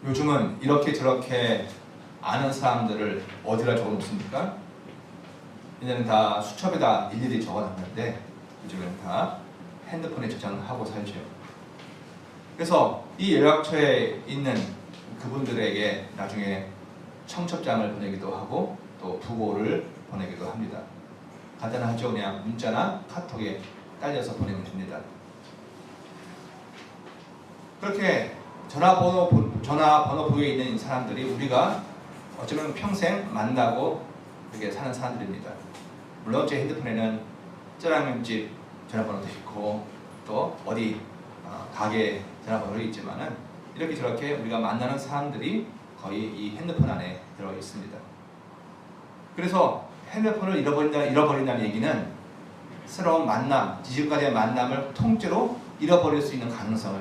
요즘은 이렇게 저렇게 아는 사람들을 어디다 적어놓습니까? 이제는 다 수첩에다 일일이 적어놨는데 요즘은 다 핸드폰에 저장하고 살죠. 그래서 이 연락처에 있는 그분들에게 나중에 청첩장을 보내기도 하고 또 부고를 보내기도 합니다. 간단하죠. 그냥 문자나 카톡에 딸려서 보내면 됩니다. 그렇게 전화번호부에 있는 사람들이 우리가 어쩌면 평생 만나고 그렇게 사는 사람들입니다. 물론 제 핸드폰에는 짜장면집 전화번호도 있고 또 어디 가게 전화번호도 있지만은 이렇게 저렇게 우리가 만나는 사람들이 거의 이 핸드폰 안에 들어 있습니다. 그래서 핸드폰을 잃어버린다는 얘기는 새로운 만남, 지금까지의 만남을 통째로 잃어버릴 수 있는 가능성이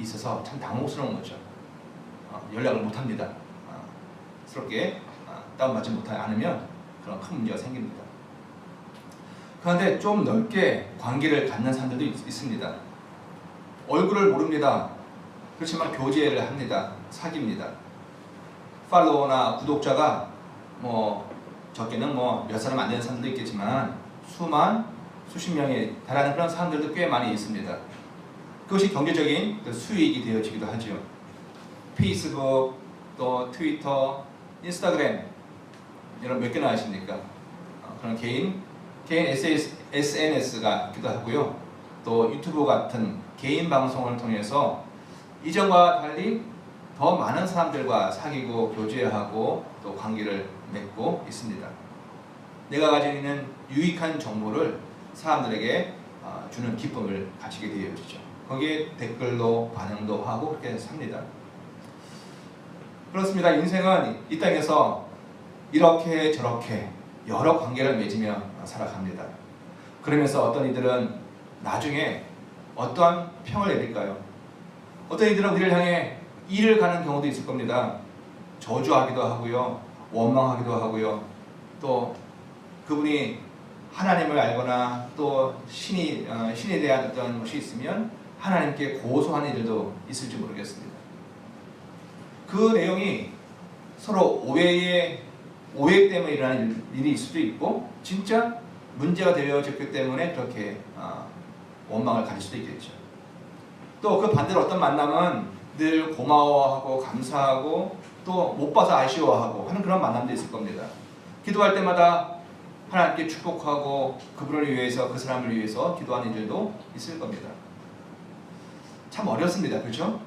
있어서 참 당혹스러운 거죠. 연락을 못합니다. 스럽게 다운받지 못하지 않으면 그런 큰 문제가 생깁니다. 그런데 좀 넓게 관계를 갖는 사람들도 있습니다. 얼굴을 모릅니다. 그렇지만 교제를 합니다. 사귀입니다. 팔로워나 구독자가 적게는 몇 사람 안 되는 사람도 있겠지만 수십 명에 달하는 그런 사람들도 꽤 많이 있습니다. 그것이 경제적인 수익이 되어지기도 하죠. 페이스북, 또 트위터, 인스타그램 이런 몇 개나 아십니까? 그런 개인 SNS가 있기도 하고요. 또 유튜브 같은 개인 방송을 통해서 이전과 달리 더 많은 사람들과 사귀고 교제하고 또 관계를 맺고 있습니다. 내가 가지고 있는 유익한 정보를 사람들에게 주는 기쁨을 가지게 되어지죠. 거기에 댓글로 반응도 하고 그렇게 삽니다. 그렇습니다. 인생은 이 땅에서 이렇게 저렇게 여러 관계를 맺으며 살아갑니다. 그러면서 어떤 이들은 나중에 어떠한 평을 내릴까요? 어떤 이들은 우리를 향해 일을 가는 경우도 있을 겁니다. 저주하기도 하고요. 원망하기도 하고요. 또 그분이 하나님을 알거나 또 신에 대한 어떤 것이 있으면 하나님께 고소하는 일도 있을지 모르겠습니다. 그 내용이 서로 오해 때문에 일어나는 일이 있을 수도 있고 진짜 문제가 되어졌기 때문에 그렇게 원망을 가질 수도 있겠죠. 또 그 반대로 어떤 만남은 늘 고마워하고 감사하고 또 못 봐서 아쉬워하고 하는 그런 만남도 있을 겁니다. 기도할 때마다 하나님께 축복하고 그분을 위해서 그 사람을 위해서 기도하는 일들도 있을 겁니다. 참 어렵습니다. 그렇죠?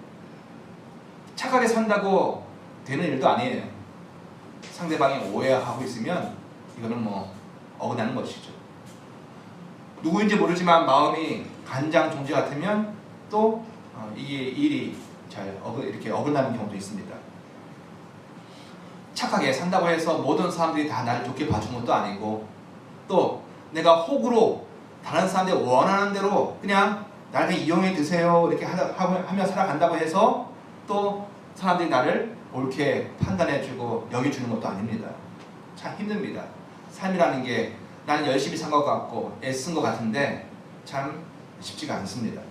착하게 산다고 되는 일도 아니에요. 상대방이 오해하고 있으면 이거는 어긋나는 것이죠. 누구인지 모르지만 마음이 간장종지 같으면 또 이게 일이 이렇게 어긋나는 경우도 있습니다. 착하게 산다고 해서 모든 사람들이 다 나를 좋게 봐준 것도 아니고 또 내가 혹으로 다른 사람들이 원하는 대로 그냥 나를 이용해 드세요 이렇게 하며 살아간다고 해서 또 사람들이 나를 옳게 판단해주고 여겨주는 것도 아닙니다. 참 힘듭니다. 삶이라는 게 나는 열심히 산 것 같고 애쓴 것 같은데 참 쉽지가 않습니다.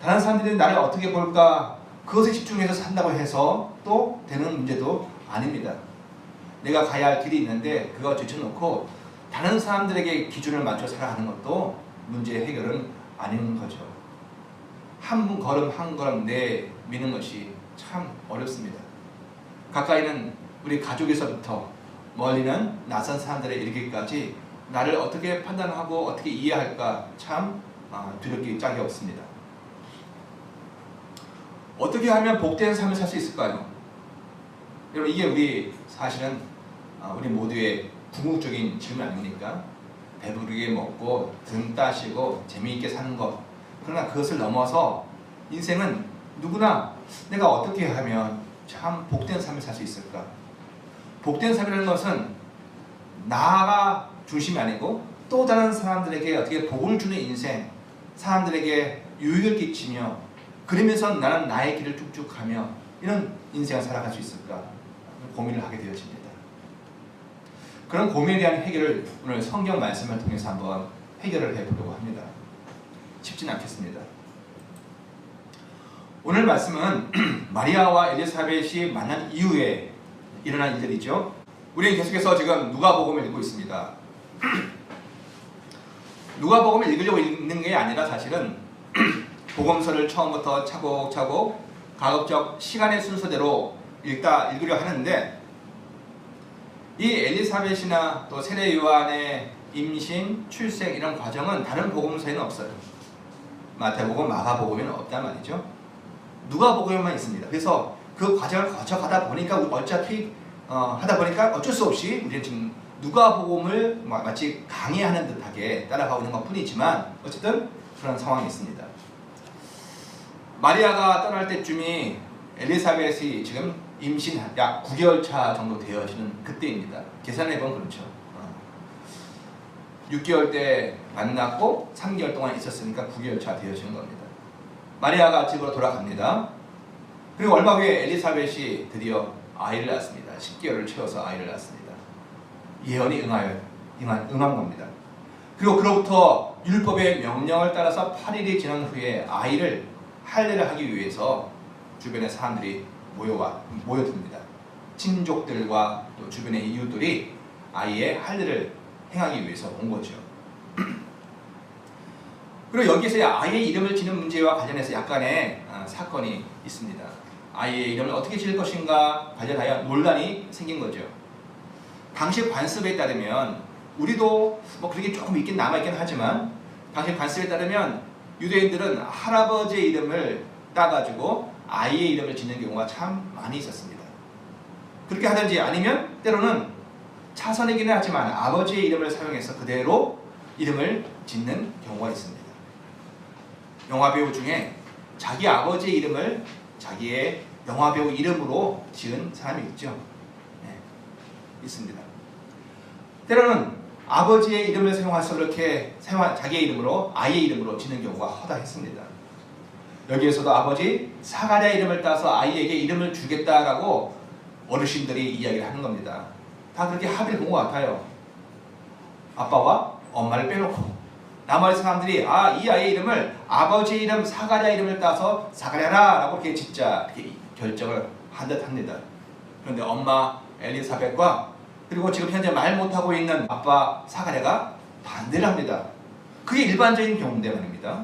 다른 사람들이 나를 어떻게 볼까 그것에 집중해서 산다고 해서 또 되는 문제도 아닙니다. 내가 가야 할 길이 있는데 그거 제쳐놓고 다른 사람들에게 기준을 맞춰 살아가는 것도 문제의 해결은 아닌 거죠. 한 걸음 한 걸음 내미는 것이 참 어렵습니다. 가까이는 우리 가족에서부터 멀리는 낯선 사람들에 이르기까지 나를 어떻게 판단하고 어떻게 이해할까 참 두렵기 짝이 없습니다. 어떻게 하면 복된 삶을 살 수 있을까요? 여러분 이게 우리 사실은 우리 모두의 궁극적인 질문 아닙니까? 배부르게 먹고 등 따시고 재미있게 사는 것. 그러나 그것을 넘어서 인생은 누구나 내가 어떻게 하면 참 복된 삶을 살 수 있을까? 복된 삶이라는 것은 나가 중심이 아니고 또 다른 사람들에게 어떻게 복을 주는 인생, 사람들에게 유익을 끼치며 그러면서 나는 나의 길을 쭉쭉 가며 이런 인생을 살아갈 수 있을까? 고민을 하게 되어집니다. 그런 고민에 대한 해결을 오늘 성경 말씀을 통해서 한번 해결을 해보려고 합니다. 쉽진 않겠습니다. 오늘 말씀은 마리아와 엘리사벳이 만난 이후에 일어난 일들이죠. 우리는 계속해서 지금 누가복음을 읽고 있습니다. 누가복음을 읽으려고 읽는 게 아니라 사실은 복음서를 처음부터 차곡차곡 가급적 시간의 순서대로 읽으려 하는데, 이 엘리사벳이나 또 세례 요한의 임신, 출생 이런 과정은 다른 복음서에는 없어요. 마태복음, 마가복음에는 없단 말이죠. 누가복음에만 있습니다. 그래서 그 과정을 거쳐가다 보니까 어차피 하다 보니까 어쩔 수 없이 우리는 지금 누가복음을 마치 강의하는 듯하게 따라가고 있는 것 뿐이지만 어쨌든 그런 상황이 있습니다. 마리아가 떠날 때쯤이 엘리사벳이 지금 임신 약 9개월 차 정도 되어지는 그때입니다. 계산해보면 그렇죠. 6개월 때 만났고 3개월 동안 있었으니까 9개월 차 되어지는 겁니다. 마리아가 집으로 돌아갑니다. 그리고 얼마 후에 엘리사벳이 드디어 아이를 낳습니다. 10개월을 채워서 아이를 낳습니다. 예언이 응한 겁니다. 그리고 그로부터 율법의 명령을 따라서 8일이 지난 후에 아이를 할례를 하기 위해서 주변의 사람들이 모여듭니다. 친족들과 또 주변의 이웃들이 아이의 할례를 행하기 위해서 온 거죠. 그리고 여기서 아이의 이름을 지는 문제와 관련해서 약간의 사건이 있습니다. 아이의 이름을 어떻게 지을 것인가 관련하여 논란이 생긴 거죠. 당시 관습에 따르면, 우리도 뭐 그렇게 조금 있긴 남아있긴 하지만 당시 관습에 따르면 유대인들은 할아버지의 이름을 따가지고 아이의 이름을 짓는 경우가 참 많이 있었습니다. 그렇게 하든지 아니면 때로는 차선이기는 하지만 아버지의 이름을 사용해서 그대로 이름을 짓는 경우가 있습니다. 영화배우 중에 자기 아버지의 이름을 자기의 영화배우 이름으로 지은 사람이 있죠. 네, 있습니다. 때로는 아버지의 이름을 사용해서 그렇게 자기의 이름으로, 아이의 이름으로 짓는 경우가 허다했습니다. 여기에서도 아버지 사가랴 이름을 따서 아이에게 이름을 주겠다라고 어르신들이 이야기를 하는 겁니다. 다 그렇게 합의를 본 것 같아요. 아빠와 엄마를 빼놓고 나머지 사람들이 이 아이의 이름을 아버지의 이름 사가랴 이름을 따서 사가랴라 라고 이렇게 짓자, 이렇게 결정을 한 듯 합니다. 그런데 엄마 엘리사벳과 그리고 지금 현재 말 못하고 있는 아빠 사가랴가 반대를 합니다. 그게 일반적인 경우인데 말입니다.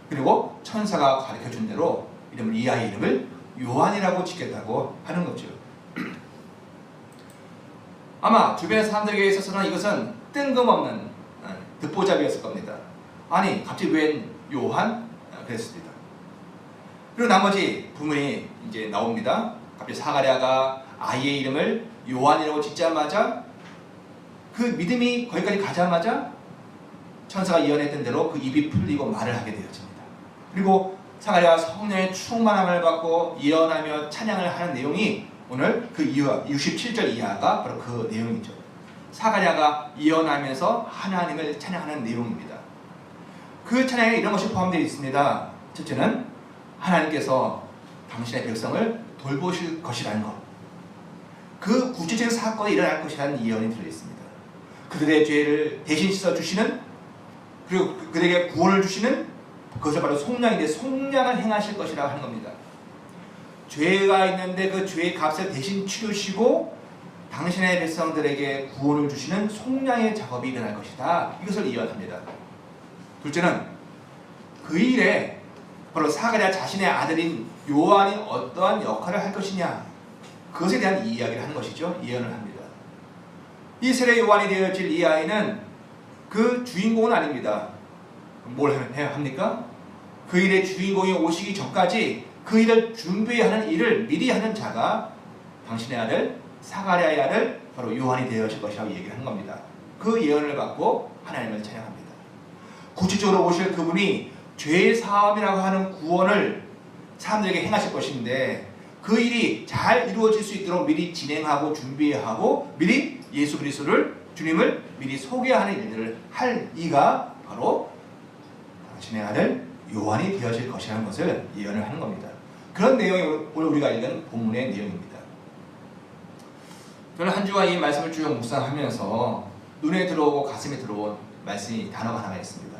그리고 천사가 가르쳐준 대로 이 아이의 이름을 요한이라고 짓겠다고 하는 거죠. 아마 주변 사람들에게 있어서는 이것은 뜬금없는 듣보잡이었을 겁니다. 아니 갑자기 웬 요한? 그랬습니다. 그리고 나머지 부문이 이제 나옵니다. 갑자기 사가랴가 아이의 이름을 요한이라고 짓자마자 그 믿음이 거기까지 가자마자 천사가 예언했던 대로 그 입이 풀리고 말을 하게 되어집니다. 그리고 사가랴가 성령의 충만함을 받고 예언하며 찬양을 하는 내용이 오늘 그 67절 이하가 바로 그 내용이죠. 사가랴가 예언하면서 하나님을 찬양하는 내용입니다. 그 찬양에 이런 것이 포함되어 있습니다. 첫째는 하나님께서 당신의 백성을 돌보실 것이라는 것, 그 구체적인 사건이 일어날 것이라는 예언이 들어있습니다. 그들의 죄를 대신 씻어주시는, 그리고 그들에게 구원을 주시는, 그것을 바로 속량인데 속량을 행하실 것이라고 하는 겁니다. 죄가 있는데 그 죄의 값을 대신 치르시고 당신의 백성들에게 구원을 주시는 속량의 작업이 일어날 것이다. 이것을 예언합니다. 둘째는 그 일에 바로 사가랴 자신의 아들인 요한이 어떠한 역할을 할 것이냐, 그것에 대한 이야기를 하는 것이죠. 예언을 합니다. 이 세례 요한이 되어질 이 아이는 그 주인공은 아닙니다. 뭘 해야 합니까? 그 일의 주인공이 오시기 전까지 그 일을 준비해야 하는 일을 미리 하는 자가 당신의 아들 사가랴의 아들 바로 요한이 되어질 것이라고 얘기를 한 겁니다. 그 예언을 받고 하나님을 찬양합니다. 구체적으로 오실 그분이 죄의 사함이라고 하는 구원을 사람들에게 행하실 것인데 그 일이 잘 이루어질 수 있도록 미리 진행하고 준비하고 미리 예수 그리스도를, 주님을 미리 소개하는 일들을 할 이가 바로 당신의 아들 요한이 되어질 것이라는 것을 예언을 하는 겁니다. 그런 내용이 오늘 우리가 읽은 본문의 내용입니다. 저는 한 주간 이 말씀을 쭉 묵상하면서 눈에 들어오고 가슴에 들어온 말씀이 단어가 하나가 있습니다.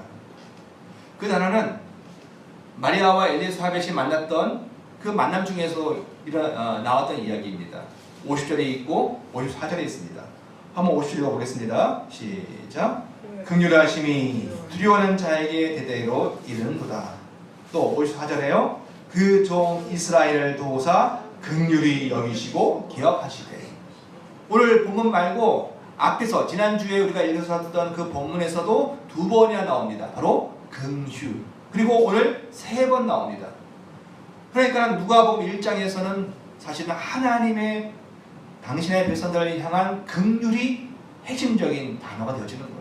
그 단어는 마리아와 엘리사벳이 만났던 그 만남 중에서 나왔던 이야기입니다. 50절에 있고 54절에 있습니다. 한번 50절 읽어보겠습니다. 시작. 긍휼하심이 두려워하는 자에게 대대로 이르는도다. 또 54절에요. 그 종 이스라엘을 도우사 긍휼히 여기시고 기억하시되. 오늘 본문 말고 앞에서 지난주에 우리가 읽었던 그 본문에서도 두 번이나 나옵니다. 바로 긍휼. 그리고 오늘 세 번 나옵니다. 그러니까 누가복음 1장에서는 사실은 하나님의 당신의 백성들을 향한 긍휼이 핵심적인 단어가 되어지는 거예요.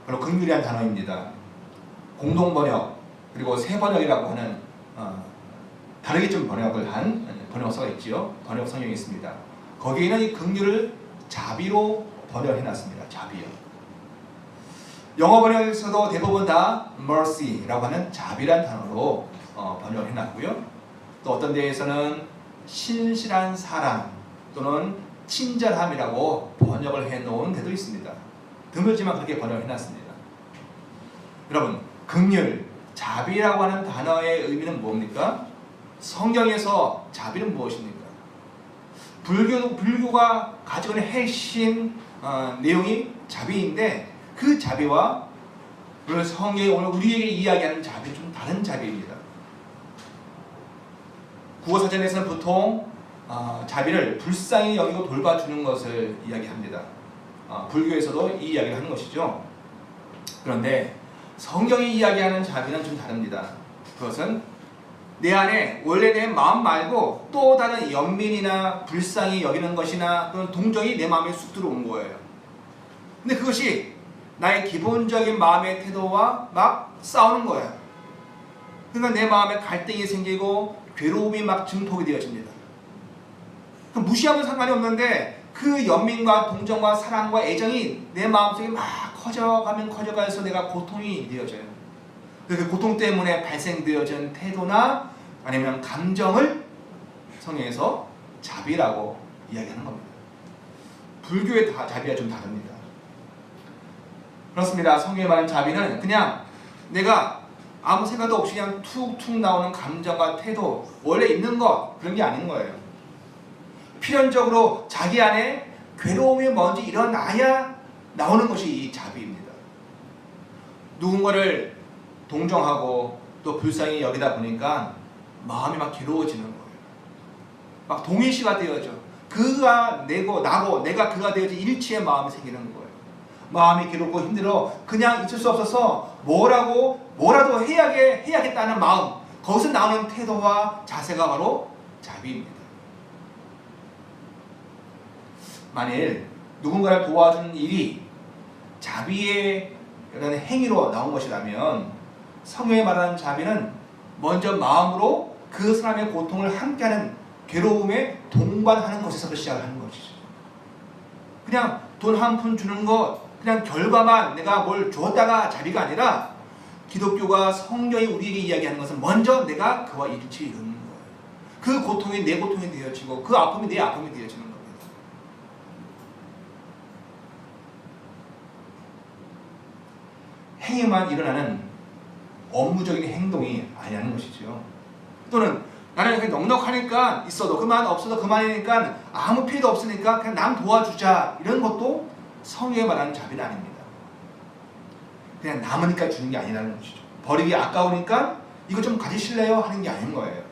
바로 긍휼이란 단어입니다. 공동번역 그리고 새번역이라고 하는 다르게 좀 번역을 한 번역서가 있지요. 번역 성경이 있습니다. 거기에는 이 긍휼을 자비로 번역해놨습니다. 자비요. 영어 번역에서도 대부분 다 mercy라고 하는 자비란 단어로 번역해놨고요. 또 어떤 데에서는 신실한 사랑 또는 친절함이라고 번역을 해놓은 데도 있습니다. 드물지만 그렇게 번역해놨습니다. 여러분, 긍휼, 자비라고 하는 단어의 의미는 뭡니까? 성경에서 자비는 무엇입니까? 불교가 가지고 있는 핵심 내용이 자비인데 그 자비와 오늘 성경이 오늘 우리에게 이야기하는 자비는 좀 다른 자비입니다. 국어사전에서는 보통 자비를 불쌍히 여기고 돌봐주는 것을 이야기합니다. 불교에서도 이 이야기를 하는 것이죠. 그런데 성경이 이야기하는 자비는 좀 다릅니다. 그것은 내 안에 원래 내 마음 말고 또 다른 연민이나 불쌍히 여기는 것이나 그런 동정이 내 마음에 쑥 들어온 거예요. 근데 그것이 나의 기본적인 마음의 태도와 막 싸우는 거예요. 그러니까 내 마음에 갈등이 생기고 괴로움이 막 증폭이 되어집니다. 무시하면 상관이 없는데 그 연민과 동정과 사랑과 애정이 내 마음속에 막 커져가면서 내가 고통이 되어져요. 그 고통 때문에 발생되어진 태도나 아니면 감정을 성경에서 자비라고 이야기하는 겁니다. 불교의 자비와 좀 다릅니다. 그렇습니다. 성경에 말하는 자비는 그냥 내가 아무 생각도 없이 그냥 툭툭 나오는 감정과 태도, 원래 있는 것, 그런 게 아닌 거예요. 필연적으로 자기 안에 괴로움이 먼저 일어나야 나오는 것이 이 자비입니다. 누군가를 동정하고 또 불쌍히 여기다 보니까 마음이 막 괴로워지는 거예요. 막 동일시가 되어져. 그가 나고 내가 그가 되어져 일치의 마음이 생기는 거예요. 마음이 괴롭고 힘들어 그냥 있을 수 없어서 뭐라도 해야겠다는 마음, 거기서 나오는 태도와 자세가 바로 자비입니다. 만일 누군가를 도와주는 일이 자비의 이런 행위로 나온 것이라면 성경에 말하는 자비는 먼저 마음으로 그 사람의 고통을 함께하는 괴로움에 동반하는 것에서 시작하는 것이죠. 그냥 돈 한 푼 주는 것, 그냥 결과만 내가 뭘 줬다가 자비가 아니라 기독교가 성경이 우리에게 이야기하는 것은 먼저 내가 그와 일치 이루는 거예요. 그 고통이 내 고통이 되어지고 그 아픔이 내 아픔이 되어지는 겁니다. 행위만 일어나는 업무적인 행동이 아니라는 것이죠. 또는 나는 그냥 넉넉하니까 있어도 그만 없어도 그만이니까 아무 피해도 없으니까 그냥 남 도와주자, 이런 것도 성경에 말하는 자비는 아닙니다. 그냥 남으니까 주는 게 아니라는 것이죠. 버리기 아까우니까 이거 좀 가지실래요? 하는 게 아닌 거예요.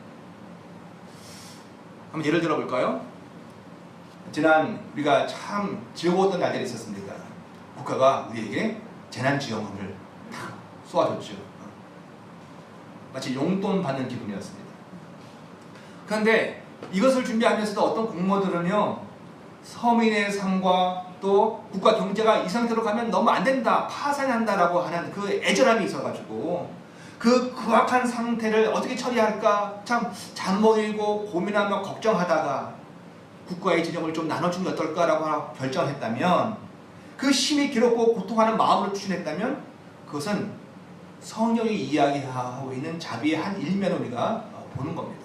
한번 예를 들어 볼까요? 지난 우리가 참 즐거웠던 날들이 있었습니다. 국가가 우리에게 재난지원금을 탁 쏘아줬죠. 마치 용돈 받는 기분이었습니다. 그런데 이것을 준비하면서도 어떤 공무원들은요, 서민의 삶과 또 국가 경제가 이 상태로 가면 너무 안 된다, 파산한다라고 하는 그 애절함이 있어가지고 그 극악한 상태를 어떻게 처리할까 참 잠못 이루고 고민하며 걱정하다가 국가의 재정을 좀 나눠주는 게 어떨까라고 결정했다면, 그 심히 괴롭고 고통하는 마음으로 추진했다면 그것은 성경이 이야기하고 있는 자비의 한 일면을 우리가 보는 겁니다.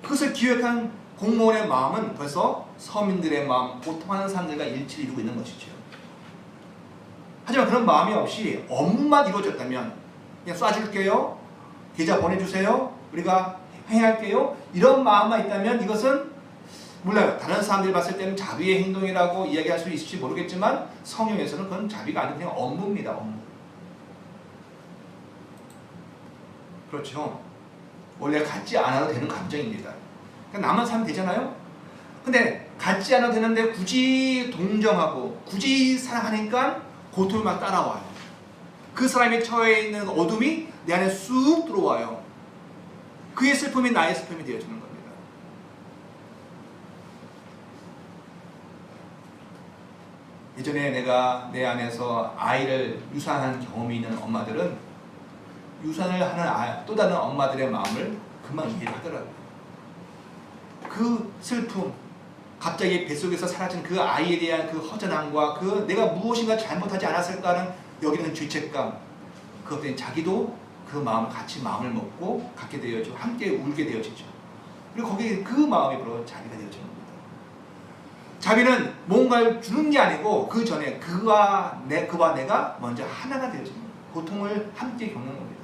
그것을 기획한 공무원의 마음은 벌써 서민들의 마음, 고통하는 사람들과 일치를 이루고 있는 것이죠. 하지만 그런 마음이 없이 업무만 이루어졌다면 그냥 쏴줄게요, 계좌 보내주세요. 우리가 행할게요. 이런 마음만 있다면 이것은 몰라요. 다른 사람들이 봤을 때는 자비의 행동이라고 이야기할 수 있을지 모르겠지만 성경에서는 그건 자비가 아니고 그냥 업무입니다. 업무. 그렇죠. 원래 갖지 않아도 되는 감정입니다. 그러니까 나만 사면 되잖아요. 근데 갖지 않아도 되는데 굳이 동정하고 굳이 사랑하니까 고통이 막 따라와요. 그 사람이 처해 있는 어둠이 내 안에 쑥 들어와요. 그의 슬픔이 나의 슬픔이 되어지는 겁니다. 예전에 내가 내 안에서 아이를 유산한 경험이 있는 엄마들은 유산을 하는 또 다른 엄마들의 마음을 금방 이해를 하더라고요. 그 슬픔, 갑자기 뱃속에서 사라진 그 아이에 대한 그 허전함과 그 내가 무엇인가 잘못하지 않았을까 하는 여기는 죄책감, 그것 때문에 자기도 그 마음을 같이 마음을 먹고 갖게 되어지고 함께 울게 되어지죠. 그리고 거기에 그 마음이 바로 자비가 되어지는 겁니다. 자비는 뭔가를 주는 게 아니고 그 전에 그와 내가 먼저 하나가 되어지는 겁니다. 고통을 함께 겪는 겁니다.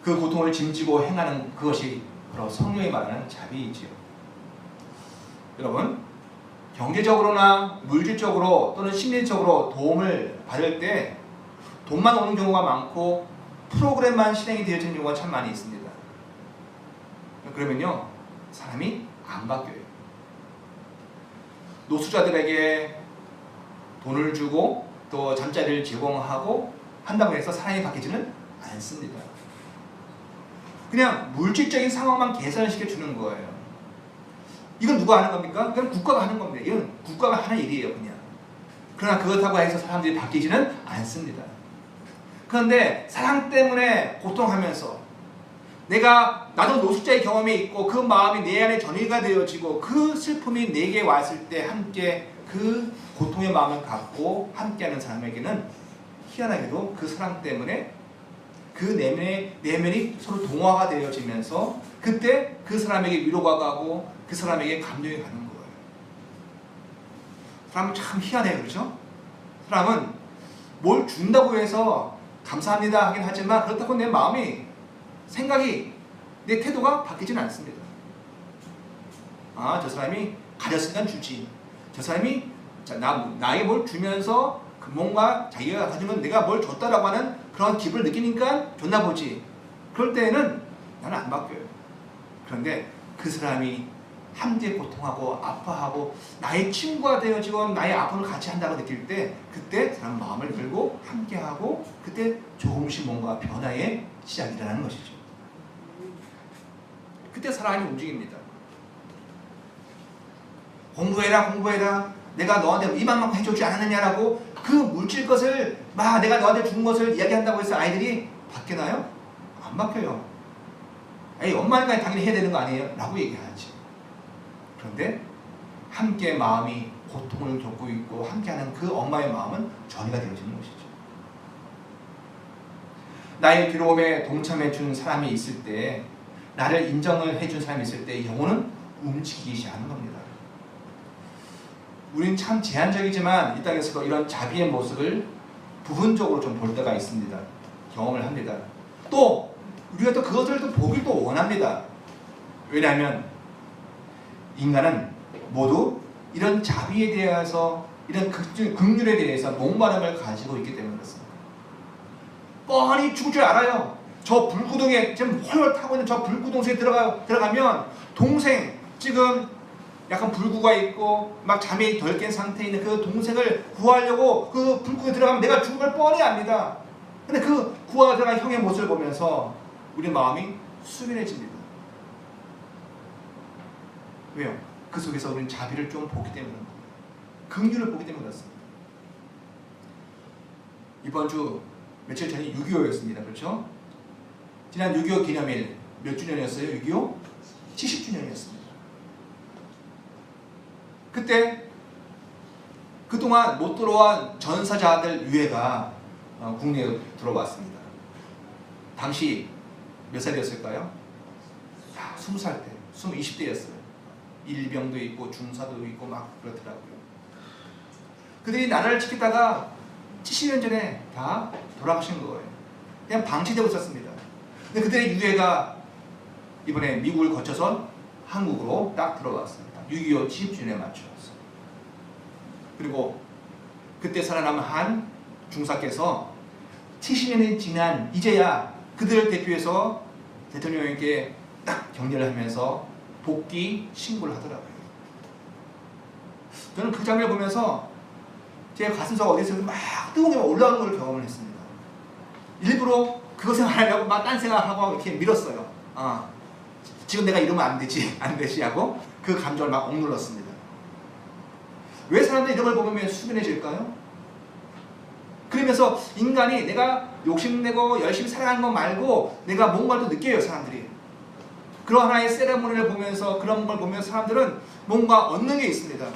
그 고통을 짐지고 행하는 그것이 바로 성령이 말하는 자비이지요. 여러분, 경제적으로나 물질적으로 또는 심리적으로 도움을 받을 때 돈만 오는 경우가 많고 프로그램만 실행이 되어지는 경우가 참 많이 있습니다. 그러면요, 사람이 안 바뀌어요. 노숙자들에게 돈을 주고 또 잠자리를 제공하고 한다고 해서 사람이 바뀌지는 않습니다. 그냥 물질적인 상황만 개선시켜 주는 거예요. 이건 누가 하는 겁니까? 이건 국가가 하는 겁니다. 이건 국가가 하는 일이에요, 그냥. 그러나 그렇다고 해서 사람들이 바뀌지는 않습니다. 그런데 사랑 때문에 고통하면서 나도 노숙자의 경험이 있고 그 마음이 내 안에 전이가 되어지고 그 슬픔이 내게 왔을 때 함께 그 고통의 마음을 갖고 함께하는 사람에게는 희한하게도 그 사랑 때문에 그 내면이 서로 동화가 되어지면서 그때 그 사람에게 위로가 가고 그 사람에게 감동이 가는 거예요. 사람은 참 희한해요. 그렇죠? 사람은 뭘 준다고 해서 감사합니다 하긴 하지만 그렇다고 내 마음이 생각이 내 태도가 바뀌지는 않습니다. 저 사람이 가졌으니까 주지. 저 사람이 나에게 뭘 주면서 뭔가 자기가 가진 건 내가 뭘 줬다라고 하는 그런 기분을 느끼니까 줬나 보지. 그럴 때는 나는 안 바뀌어요. 그런데 그 사람이 함께 고통하고 아파하고 나의 친구가 되어지고 나의 아픔을 같이 한다고 느낄 때 그때 사람 마음을 열고 함께하고 그때 조금씩 뭔가 변화의 시작이 일어나는 것이죠. 그때 사람이 움직입니다. 공부해라 내가 너한테 이만큼 해주지 않았느냐라고 그 물질 것을 내가 너한테 준 것을 이야기한다고 해서 아이들이 바뀌나요? 안 바뀌어요. 엄마니까 당연히 해야 되는 거 아니에요? 라고 얘기하지. 그런데 함께 마음이 고통을 겪고 있고 함께하는 그 엄마의 마음은 전이가 되어지는 것이죠. 나의 괴로움에 동참해준 사람이 있을 때, 나를 인정을 해준 사람이 있을 때 영혼은 움직이기 시작하는 겁니다. 우린 참 제한적이지만 이 땅에서도 이런 자비의 모습을 부분적으로 좀 볼 때가 있습니다. 경험을 합니다. 또 우리가 또 그것을 또 보길 또 원합니다. 왜냐하면 인간은 모두 이런 자비에 대해서 이런 긍휼에 대해서 목마름을 가지고 있기 때문에 그렇습니다. 뻔히 죽을 줄 알아요. 저 불구덩이에 지금 헐헐 타고 있는 저 불구덩 속에 들어가면 동생 지금 약간 불구가 있고 막 잠이 덜 깬 상태에 있는 그 동생을 구하려고 그 불구에 들어가면 내가 죽을 걸 뻔히 압니다. 근데 그 구하러 들어간 형의 모습을 보면서 우리 마음이 수면해집니다. 왜요? 그 속에서 우리는 자비를 좀 보기 때문에 긍휼을 보기 때문에 그렇습니다. 이번 주 며칠 전이 6.25였습니다. 그렇죠? 지난 6.25 기념일 몇 주년이었어요? 6.25? 70주년이었습니다. 그때 그동안 못 들어온 전사자들 유해가 국내에 들어왔습니다. 당시 몇 살이었을까요? 20살 때, 20대였어요. 일병도 있고 중사도 있고 막 그렇더라고요. 그들이 나라를 지키다가 70년 전에 다 돌아가신 거예요. 그냥 방치되고 있었습니다. 근데 그들의 유해가 이번에 미국을 거쳐서 한국으로 딱 들어왔습니다. 6.25 70주년에 맞춰서. 그리고 그때 살아남은 한 중사께서 70년이 지난 이제야 그들을 대표해서 대통령에게 딱 격려를 하면서 복귀 신고를 하더라고요. 저는 그 장면을 보면서 제 가슴속 어디서 막 뜨거운 게 올라오는 걸 경험을 했습니다. 일부러 그거 생각하려고 막 딴 생각하고 이렇게 밀었어요. 지금 내가 이러면 안 되지 하고 그 감정을 막 억눌렀습니다. 왜 사람들이 이런 걸 보면 수근해질까요? 그러면서 인간이 내가 욕심내고 열심히 살아가는 거 말고 내가 뭔가를 또 느껴요, 사람들이. 그런 하나의 세레모니를 보면서 그런 걸 보면서 사람들은 뭔가 얻는 게 있습니다.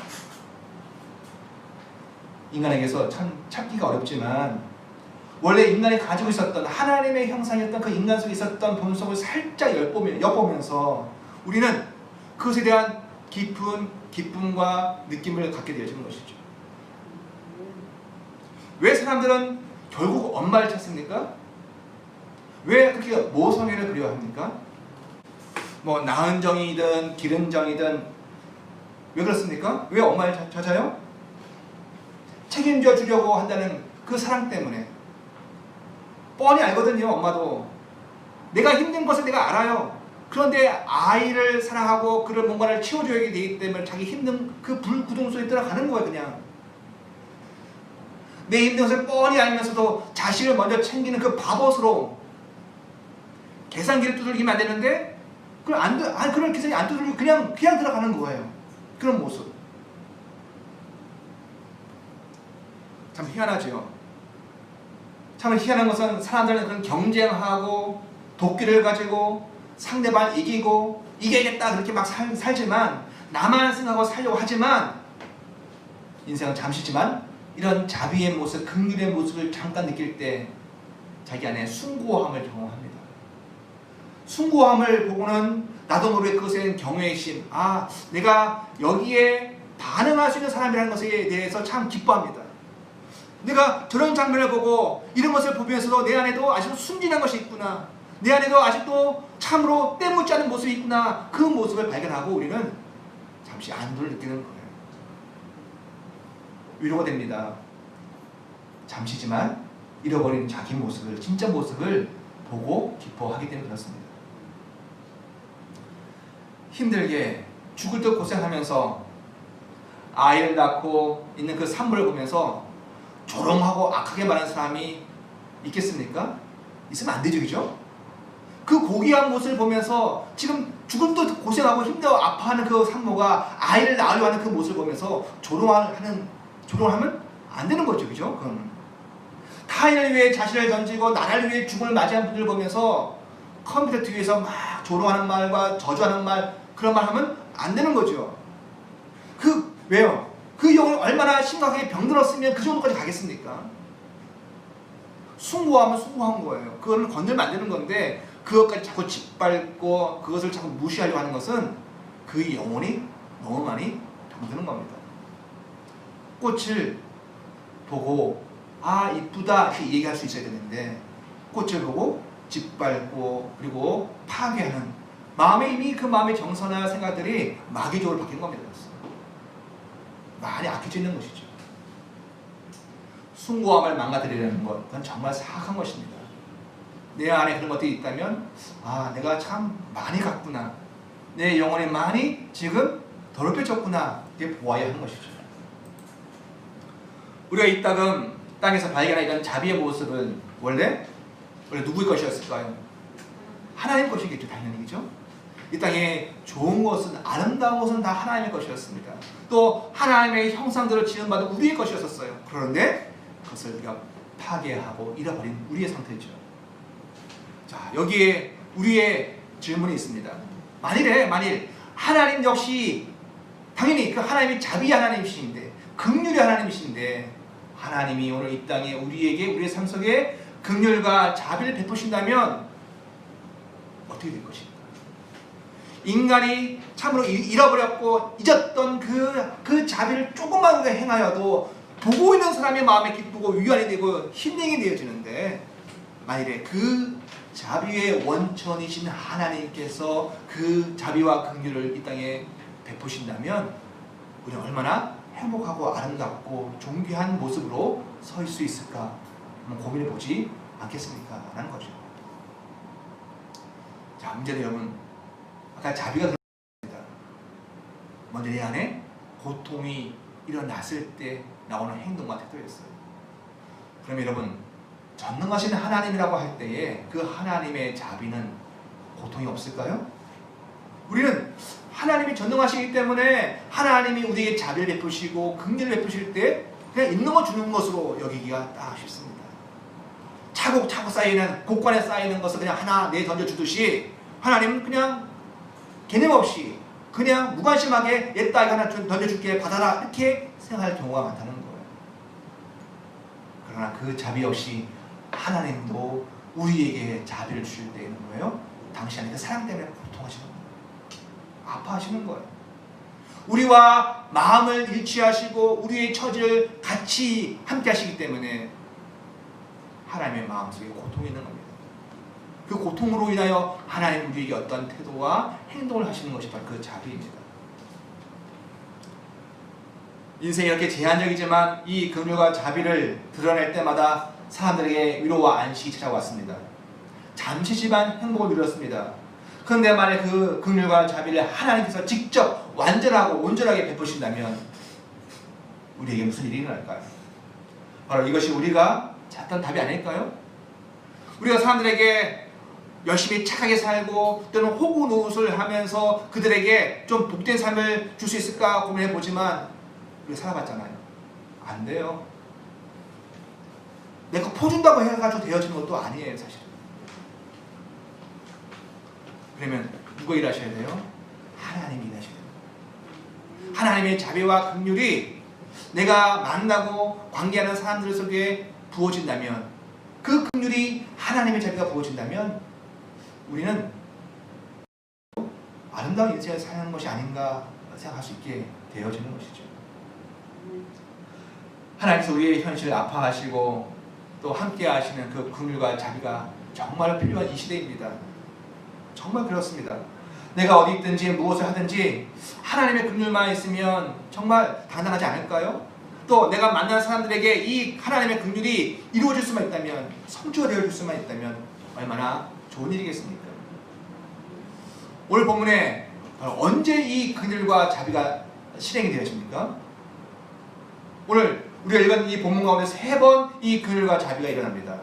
인간에게서 참 찾기가 어렵지만 원래 인간이 가지고 있었던 하나님의 형상이었던 그 인간 속에 있었던 본성을 살짝 엿보면서 우리는 그것에 대한 깊은 기쁨과 느낌을 갖게 되어지는 것이죠. 왜 사람들은 결국 엄마를 찾습니까? 왜 그렇게 모성애를 그리워합니까? 뭐 낳은 정이든 기른 정이든 왜 그렇습니까? 왜 엄마를 찾아요? 책임져 주려고 한다는 그 사랑 때문에. 뻔히 알거든요. 엄마도 내가 힘든 것을 내가 알아요. 그런데 아이를 사랑하고 그를 뭔가를 채워줘야 되기 때문에 자기 힘든 그 불구동 속에 들어가는 거예요. 그냥 내 힘든 것을 뻔히 알면서도 자식을 먼저 챙기는 그 바보스러움. 계산기를 두들기면 안 되는데 그런 계산기 안 두들기고 그냥 들어가는 거예요. 그런 모습 참 희한하죠. 참 희한한 것은 사람들은 그런 경쟁하고 도끼를 가지고 상대방을 이기고 이겨야겠다 그렇게 막 살지만 나만 생각하고 살려고 하지만 인생은 잠시지만 이런 자비의 모습, 긍휼의 모습을 잠깐 느낄 때 자기 안에 숭고함을 경험합니다. 숭고함을 보고는 나도 모르게 그것에 경외의 심, 내가 여기에 반응할 수 있는 사람이라는 것에 대해서 참 기뻐합니다. 내가 저런 장면을 보고 이런 것을 보면서도 내 안에도 아직도 순진한 것이 있구나. 내 안에도 아직도 참으로 때묻지 않은 모습이 있구나. 그 모습을 발견하고 우리는 잠시 안도를 느끼는 거예요. 위로가 됩니다. 잠시지만 잃어버린 자기 모습을, 진짜 모습을 보고 기뻐하기 때문에 그렇습니다. 힘들게 죽을 듯 고생하면서 아이를 낳고 있는 그 산모를 보면서 조롱하고 악하게 말하는 사람이 있겠습니까? 있으면 안 되죠, 그죠? 그 고귀한 모습을 보면서 지금 죽을 듯 고생하고 힘들어 아파하는 그 산모가 아이를 낳으려 하는 그 모습을 보면서 조롱을 하면 안 되는 거죠, 그죠? 그건 타인을 위해 자신을 던지고 나라를 위해 죽음을 맞이한 분들을 보면서 컴퓨터 뒤에서 막 조롱하는 말과 저주하는 말, 그런 말 하면 안 되는 거죠. 왜요? 그 영을 얼마나 심각하게 병들었으면 그 정도까지 가겠습니까? 숭고하면 숭고한 거예요. 그거는 건들면 안 되는 건데 그것까지 자꾸 짓밟고 그것을 자꾸 무시하려고 하는 것은 그 영혼이 너무 많이 병드는 겁니다. 꽃을 보고 이쁘다 이렇게 얘기할 수 있어야 되는데 꽃을 보고 짓밟고 그리고 파괴하는 마음에 이미 그 마음의 정서나 생각들이 마귀적으로 바뀐 겁니다. 많이 악해져 있는 것이죠. 숭고함을 망가뜨리려는 것, 그건 정말 사악한 것입니다. 내 안에 그런 것들이 있다면 내가 참 많이 갔구나. 내 영혼이 많이 지금 더럽혀졌구나. 이렇게 보아야 하는 것이죠. 우리가 이 땅에서 발견한 이런 자비의 모습은 원래 누구의 것이었을까요? 하나님 것이겠죠, 당연히. 그죠? 이 땅에 좋은 것은, 아름다운 것은 다 하나님의 것이었습니다. 또 하나님의 형상대로 지음받은 우리의 것이었어요. 그런데 그것을 우리가 파괴하고 잃어버린 우리의 상태죠. 자, 여기에 우리의 질문이 있습니다. 만일 하나님 역시 당연히 그 하나님이 자비 하나님이신데, 긍휼의 하나님이신데, 하나님이 오늘 이 땅에 우리에게, 우리의 삶 속에 긍휼과 자비를 베푸신다면 어떻게 될 것입니까? 인간이 참으로 잃어버렸고 잊었던 그 자비를 조금만 우리가 행하여도 보고 있는 사람의 마음에 기쁘고 위안이 되고 힐링이 되어지는데, 만일에 그 자비의 원천이신 하나님께서 그 자비와 긍휼을 이 땅에 베푸신다면 우리는 얼마나 행복하고 아름답고 존귀한 모습으로 설 수 있을까 한번 고민해 보지 않겠습니까? 라는 거죠. 자, 문제는 여러분, 아까 자비가 들어갑니다. 먼저 내 안에 고통이 일어났을 때 나오는 행동과 태도였어요. 그럼 여러분, 전능하신 하나님이라고 할 때에 그 하나님의 자비는 고통이 없을까요? 우리는 하나님이 전능하시기 때문에 하나님이 우리에게 자비를 베푸시고 긍휼을 베푸실 때 그냥 있는 거 주는 것으로 여기기가 딱 쉽습니다. 차곡차곡 쌓이는, 곳간에 쌓이는 것을 그냥 하나 내 던져주듯이 하나님은 그냥 개념 없이 그냥 무관심하게 내 딸 하나 던져줄게 받아라 이렇게 생각할 경우가 많다는 거예요. 그러나 그 자비 없이 하나님도 우리에게 자비를 주실 때에는 뭐예요? 당시 안에 그 사랑 때문에 고통하시는 거예요. 아파하시는 거예요. 우리와 마음을 일치하시고 우리의 처지를 같이 함께 하시기 때문에 하나님의 마음속에 고통이 있는 겁니다. 그 고통으로 인하여 하나님 우리에게 어떤 태도와 행동을 하시는 것이 바로 그 자비입니다. 인생이 이렇게 제한적이지만 이 긍휼과 자비를 드러낼 때마다 사람들에게 위로와 안식이 찾아왔습니다. 잠시지만 행복을 누렸습니다. 그런데 만약 그 긍휼과 자비를 하나님께서 직접 완전하고 온전하게 베푸신다면 우리에게 무슨 일이 일어날까요? 바로 이것이 우리가 찾던 답이 아닐까요? 우리가 사람들에게 열심히 착하게 살고 또는 호구노릇을 하면서 그들에게 좀 복된 삶을 줄 수 있을까 고민해 보지만 우리가 살아봤잖아요. 안 돼요. 내가 퍼준다고 해가지고 되어지는 것도 아니에요, 사실은. 그러면 누가 일하셔야 돼요? 하나님이 일하셔야 돼요. 하나님의 자비와 긍휼이 내가 만나고 관계하는 사람들 속에 부어진다면, 그 긍휼이 하나님의 자비가 부어진다면 우리는 아름다운 인생을 사는 것이 아닌가 생각할 수 있게 되어지는 것이죠. 하나님께서 우리의 현실을 아파하시고 또 함께 하시는 그 긍휼과 자비가 정말 필요한 이 시대입니다. 정말 그렇습니다. 내가 어디 있든지 무엇을 하든지 하나님의 긍휼만 있으면 정말 당당하지 않을까요? 또 내가 만난 사람들에게 이 하나님의 긍휼이 이루어질 수만 있다면, 성취가 되어질 수만 있다면 얼마나 좋은 일이겠습니까? 오늘 본문에 언제 이 긍휼과 자비가 실행이 되어집니까? 오늘 우리가 읽은 이 본문 가운데 3번 이 긍휼과 자비가 일어납니다.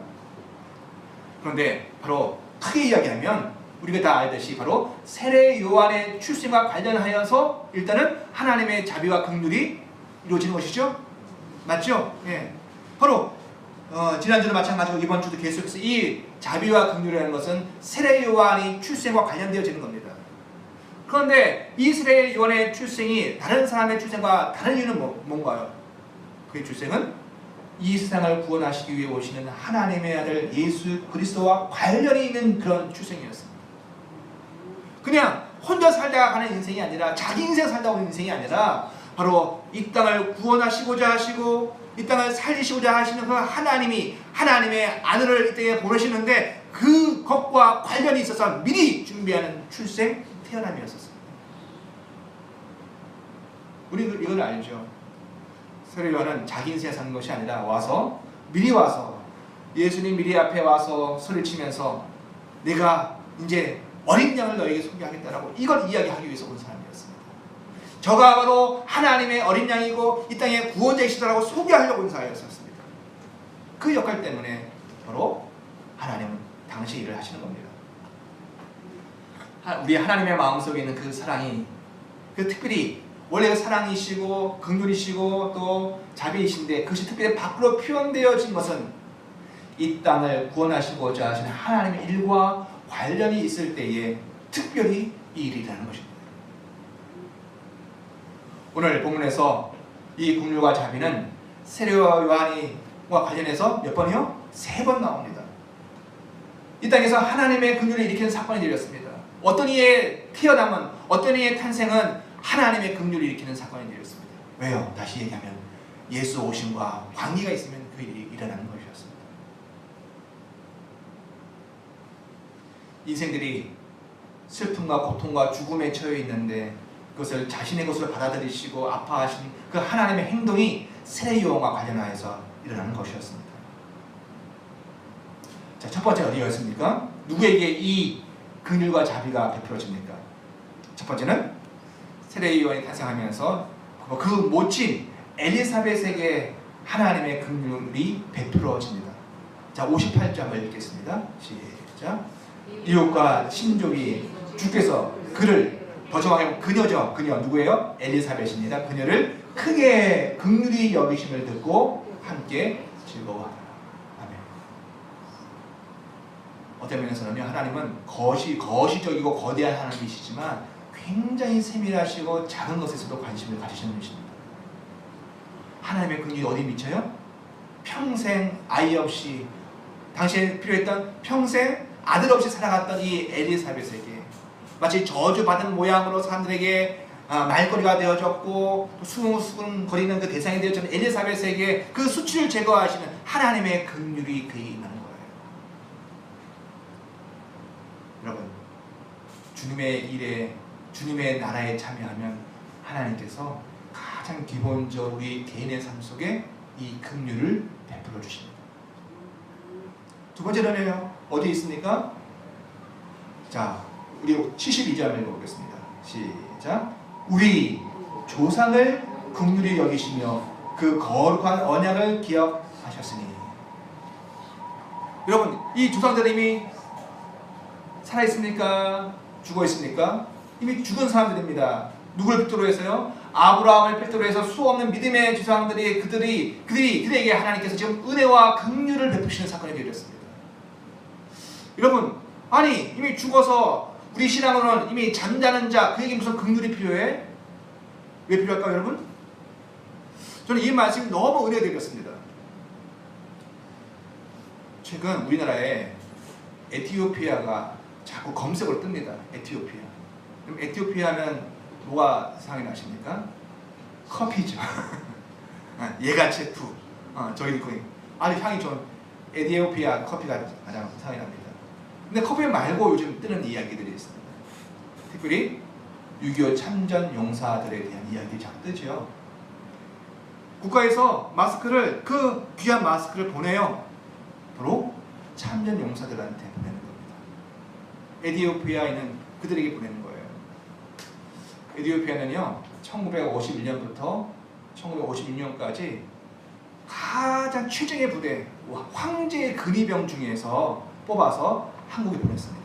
그런데 바로 크게 이야기하면 우리가 다 알듯이 바로 세례 요한의 출생과 관련하여서 일단은 하나님의 자비와 긍휼이 이루어지는 것이죠. 맞죠? 예. 바로 지난주도 마찬가지고 이번 주도 계속해서 이 자비와 긍휼이라는 것은 세례 요한의 출생과 관련되어지는 겁니다. 그런데 이 세례 요한의 출생이 다른 사람의 출생과 다른 이유는 뭔가요? 그의 출생은 이 세상을 구원하시기 위해 오시는 하나님의 아들 예수 그리스도와 관련이 있는 그런 출생이었습니다. 그냥 혼자 살다가 가는 인생이 아니라, 자기 인생 살다 오는 인생이 아니라 바로 이 땅을 구원하시고자 하시고 이 땅을 살리시고자 하시는 그 하나님이 하나님의 아들을 이 땅에 보내시는데 그것과 관련이 있어서 미리 준비하는 출생, 태어남이었습니다. 우리 이걸 알죠. 세례 요한은 자기 인생 사는 것이 아니라 미리 와서 예수님 미리 앞에 와서 소리를 치면서 내가 이제 어린 양을 너에게 소개하겠다라고 이걸 이야기하기 위해서 온 사람이었습니다. 저가 바로 하나님의 어린 양이고 이 땅의 구원자이시다라고 소개하려고 온 사람이었습니다. 그 역할 때문에 바로 하나님은 당시 일을 하시는 겁니다. 우리 하나님의 마음속에 있는 그 사랑이, 그 특별히 원래 그 사랑이시고 긍휼이시고 또 자비이신데 그것이 특별히 밖으로 표현되어진 것은 이 땅을 구원하시고자 하시는 하나님의 일과 관련이 있을 때에 특별히 이 일이 일어나는 것입니다. 오늘 본문에서 이 긍휼과 자비는 세례 요한과 관련해서 몇 번이요? 3번 나옵니다. 이 땅에서 하나님의 긍휼을 일으키는 사건이 되었습니다. 어떤 이의 태어남은, 어떤 이의 탄생은 하나님의 긍휼을 일으키는 사건이 되었습니다. 왜요? 다시 얘기하면 예수 오심과 관계가 있으면 그 일이 일어나는 것이었습니다. 인생들이 슬픔과 고통과 죽음에 처해 있는데 그것을 자신의 것으로 받아들이시고 아파하신 그 하나님의 행동이 세례요한과 관련하여서 일어나는 것이었습니다. 자, 첫 번째 어디였습니까? 누구에게 이 긍휼과 자비가 베풀어집니까? 첫 번째는 세례요한이 탄생하면서 그 모친 엘리사벳에게 하나님의 긍휼이 베풀어집니다. 자, 58장을 읽겠습니다. 시작. 이웃과 친족이 주께서 그를, 더 정확하게 그녀죠. 그녀 누구예요? 엘리사벳입니다. 그녀를 크게 긍휼히 여기심을 듣고 함께 즐거워하더라. 아멘. 어떤 면에서는요, 하나님은 거시적이고 거대한 하나님이시지만 굉장히 세밀하시고 작은 것에서도 관심을 가지시는 분이십니다. 하나님의 긍휼이 어디 미쳐요? 평생 아이 없이, 당시에 필요했던 평생 아들 없이 살아갔던 이 엘리사벳에게 마치 저주받은 모양으로 사람들에게 말거리가 되어졌고 수근수근거리는 그 대상이 되어진 엘리사벳에게 그 수치를 제거하시는 하나님의 긍휼이 그에 임하는 거예요. 여러분, 주님의 일에, 주님의 나라에 참여하면 하나님께서 가장 기본적으로 우리 개인의 삶 속에 이 긍휼을 베풀어 주십니다. 두 번째는요, 어디 있습니까? 자, 우리 72절 읽어보겠습니다. 시작. 우리 조상을 긍휼히 여기시며 그 거룩한 언약을 기억하셨으니. 여러분, 이 조상들은 이미 살아있습니까? 죽어있습니까? 이미 죽은 사람들입니다. 누굴 필두로 해서요? 아브라함을 필두로 해서 수없는 믿음의 조상들이 그들에게 하나님께서 지금 은혜와 긍휼을 베푸시는 사건이 되었습니다. 여러분, 아니 이미 죽어서 우리 신앙으로는 이미 잠자는 자, 그에게 무슨 긍휼이 필요해? 왜 필요할까요, 여러분? 저는 이 말씀이 너무 은혜가 되었습니다. 최근 우리나라에 에티오피아가 자꾸 검색으로 뜹니다. 에티오피아. 그럼 에티오피아 하면 뭐가 생각이 나십니까? 커피죠. 예가체프. 저희 거기 아주 향이 좋은 에티오피아 커피가 가장 생각이 납니다. 근데 커피 말고 요즘 뜨는 이야기들이 있습니다. 특별히 6.25 참전 용사들에 대한 이야기들이 자꾸 뜨죠. 국가에서 마스크를, 그 귀한 마스크를 보내요. 바로 참전 용사들한테 보내는 겁니다. 에티오피아에 있는 그들에게 보내는 거예요. 에티오피아는요, 1951년부터 1956년까지 가장 최정예 부대, 황제의 근위병 중에서 뽑아서 한국에 보냈습니다.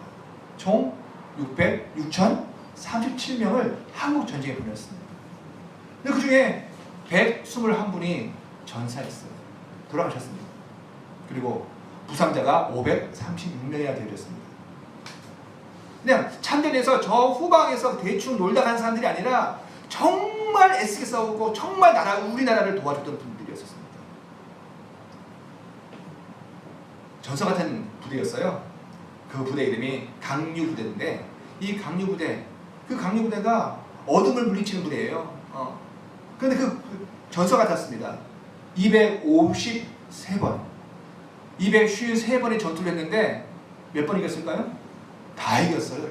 총 637명을 한국 전쟁에 보냈습니다. 근데 그 중에 121분이 전사했어요. 돌아가셨습니다. 그리고 부상자가 536명이나 되어졌습니다. 그냥 참전에서 저 후방에서 대충 놀다 간 사람들이 아니라 정말 애쓰게 싸우고 정말 우리나라를 도와줬던 분들이었습니다. 전서 같은 부대였어요. 그 부대 이름이 강류부대인데, 이 강류부대, 그 강류부대가 어둠을 물리치는 부대예요. 그런데 그 전서 같았습니다. 253번, 253번의 전투를 했는데 몇 번 이겼을까요? 다 이겼어요.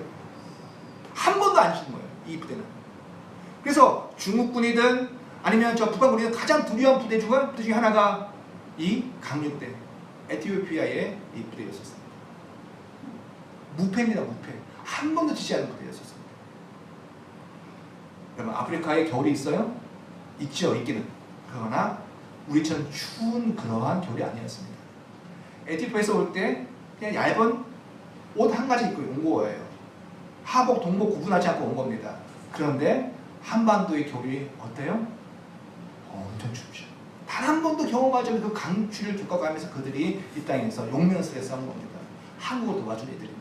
한 번도 안 진 거예요, 이 부대는. 그래서 중국군이든 아니면 저 북한군이든 가장 두려운 부대 중에 하나가 이 강류부대, 에티오피아의 이 부대였었습니다. 무패입니다, 무패. 한 번도 지지 않은 부대였었습니다. 여러분, 아프리카에 겨울이 있어요? 있죠, 있기는. 그러나 우리처럼 추운 그러한 겨울이 아니었습니다. 에티오피아에서 올 때 그냥 얇은 옷 한 가지 입고 온 거예요. 하복, 동복 구분하지 않고 온 겁니다. 그런데 한반도의 겨울이 어때요? 엄청 춥죠. 단 한 번도 경험하지 않은 그 강추를 겪어가면서 그들이 이 땅에서 용맹스레 싸운 겁니다. 한국을 도와준 애들입니다.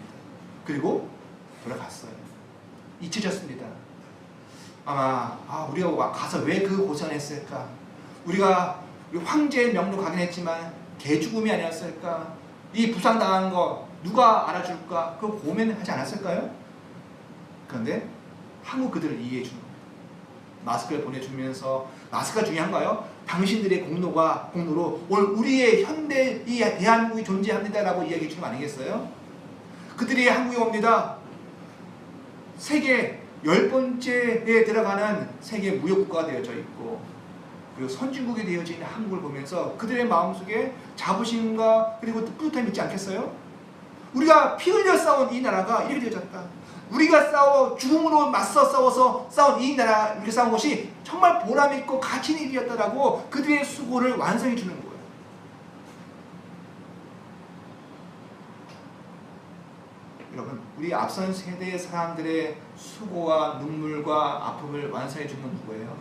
그리고 돌아갔어요. 잊혀졌습니다. 아마 우리가 가서 왜 그 고생을 했을까? 우리가 황제의 명로 가긴 했지만 개죽음이 아니었을까? 이 부상당한 거 누가 알아줄까? 그 고민하지 않았을까요? 그런데 한국 그들을 이해해 주는 겁니다. 마스크를 보내주면서, 마스크가 중요한가요? 당신들의 공로로 오늘 우리의 현대 이 대한민국이 존재합니다라고 이야기해 주는 거 아니겠어요? 그들이 한국에 옵니다. 세계 10번째에 들어가는 세계 무역국가가 되어져 있고, 그리고 선진국이 되어져 있는 한국을 보면서 그들의 마음속에 자부심과 그리고 뿌듯함이 있지 않겠어요? 우리가 피 흘려 싸운 이 나라가 이렇게 되어졌다. 우리가 죽음으로 맞서 싸워서 싸운 이 나라, 이렇게 싸운 것이 정말 보람있고 가치 있는 일이었다라고 그들의 수고를 완성해 주는 거예요. 여러분, 우리 앞선 세대의 사람들의 수고와 눈물과 아픔을 완성해 주는 누구예요?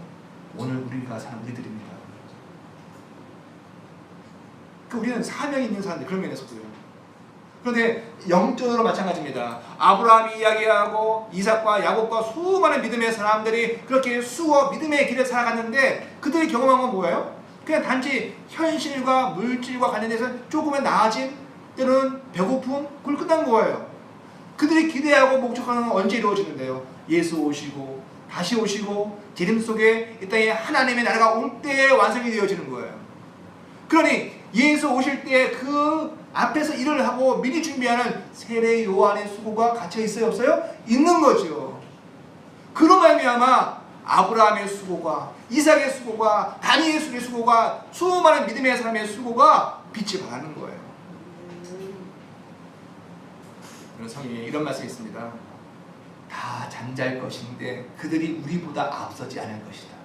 오늘 우리가 사는 우리들입니다. 우리는 사명이 있는 사람들, 그런 면에서도요. 그런데 영적으로 마찬가지입니다. 아브라함이 이야기하고 이삭과 야곱과 수많은 믿음의 사람들이 그렇게 수고 믿음의 길을 살아갔는데 그들이 경험한 건 뭐예요? 그냥 단지 현실과 물질과 관련해서 조금은 나아짐, 때로는 배고픔, 그걸 끝난 거예요. 그들이 기대하고 목적하는 건 언제 이루어지는데요? 예수 오시고 다시 오시고 재림 속에 이 땅에 하나님의 나라가 올 때에 완성이 되어지는 거예요. 그러니 예수 오실 때 그 앞에서 일을 하고 미리 준비하는 세례 요한의 수고가 갇혀 있어요, 없어요? 있는 거죠. 그로 말미암아 아브라함의 수고가, 이삭의 수고가, 다니엘의 수고가, 수많은 믿음의 사람의 수고가 빛이 발하는 거예요. 성경에 이런 말씀이 있습니다. 다 잠잘 것인데 그들이 우리보다 앞서지 않을 것이다.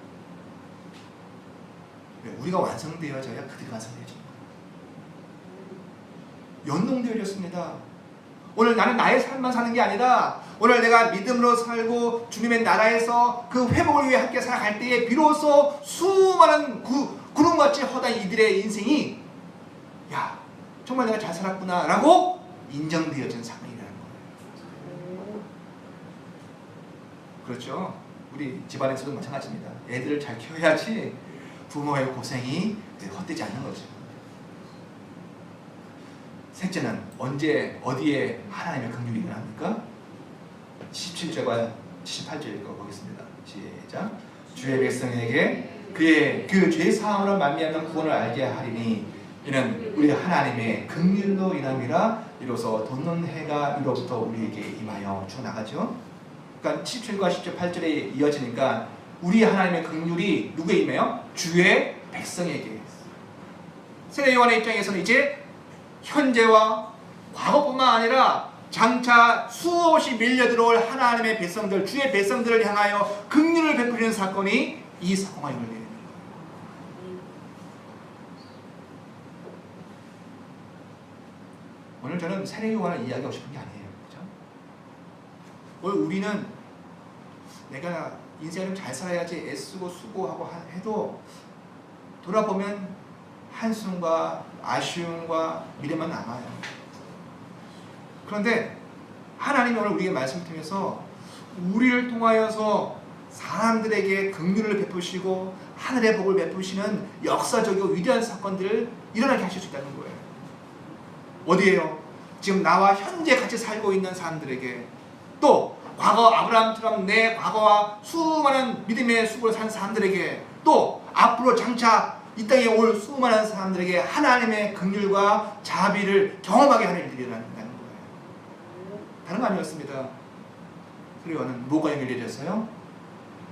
우리가 완성되어져야 그들이 완성되어집니다. 연동되어졌습니다. 오늘 나는 나의 삶만 사는 게 아니라 오늘 내가 믿음으로 살고 주님의 나라에서 그 회복을 위해 함께 살아갈 때에 비로소 수많은 구름같이 허다한 이들의 인생이 야, 정말 내가 잘 살았구나 라고 인정되어진 상황이라는 거예요. 그렇죠? 우리 집안에서도 마찬가지입니다. 애들을 잘 키워야지 부모의 고생이 헛되지 않는 거죠. 셋째는 언제 어디에 하나님의 긍휼이 일어납니까? 77절과 78절 읽어보겠습니다. 시작. 주의 백성에게 그의 그 죄 사함으로 말미암는 구원을 알게 하리니 이는 우리 하나님의 긍휼로 인함이라. 이로써 돋는 해가 위로부터 우리에게 임하여 쭉 나가죠. 그러니까 17과 18절에 이어지니까 우리 하나님의 긍휼이 누구에 임해요? 주의 백성에게. 세례 요한의 입장에서는 이제 현재와 과거뿐만 아니라 장차 수없이 밀려들어올 하나님의 백성들, 주의 백성들을 향하여 긍휼을 베푸시는 사건이 이 사건과 연결되어 있는 거예요. 오늘 저는 세례 요한을 이야기하고 싶은 게 아니에요. 그렇죠? 오늘 우리는 내가 인생을 잘 살아야지 애쓰고 수고하고 해도 돌아보면 한숨과 아쉬움과 미래만 남아요. 그런데 하나님이 오늘 우리에게 말씀을 통해서 우리를 통하여서 사람들에게 긍휼을 베푸시고 하늘의 복을 베푸시는 역사적이고 위대한 사건들을 일어나게 하실 수 있다는 거예요. 어디에요? 지금 나와 현재 같이 살고 있는 사람들에게, 또 과거 아브라함처럼 내 과거와 수많은 믿음의 수고를 산 사람들에게, 또 앞으로 장차 이 땅에 올 수많은 사람들에게 하나님의 긍휼과 자비를 경험하게 하는 일들이 일어난다는 거예요. 다른 거 아니었습니다. 그리고는 뭐가 연결되었어요?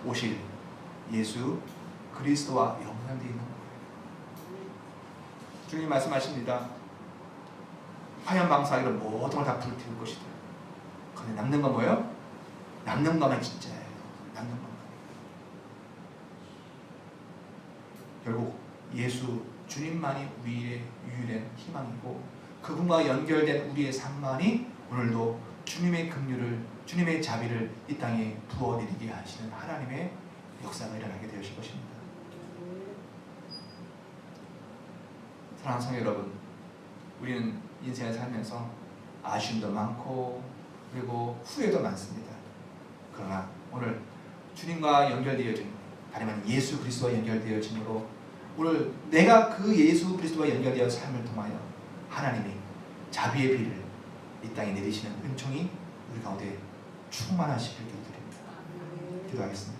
오실 예수 그리스도와 연관되어 있는 거예요. 주님 말씀하십니다. 화염 방사기로 모든 걸 다 불태울 것이다. 근데 남는 건 뭐예요? 남는 것만 진짜예요. 남는 것만. 결국 예수 주님만이 우리의 유일한 희망이고 그분과 연결된 우리의 삶만이 오늘도 주님의 긍휼을, 주님의 자비를 이 땅에 부어내리게 하시는 하나님의 역사가 일어나게 되실 것입니다. 사랑하는 성도 여러분, 우리는 인생을 살면서 아쉬움도 많고 그리고 후회도 많습니다. 그러나 오늘 주님과 연결되어진, 다른 말로 예수 그리스도와 연결되어짐으로 오늘 내가 그 예수 그리스도와 연결되어 삶을 통하여 하나님이 자비의 비를 이 땅에 내리시는 은총이 우리 가운데 충만하시길 기도드립니다. 기도하겠습니다.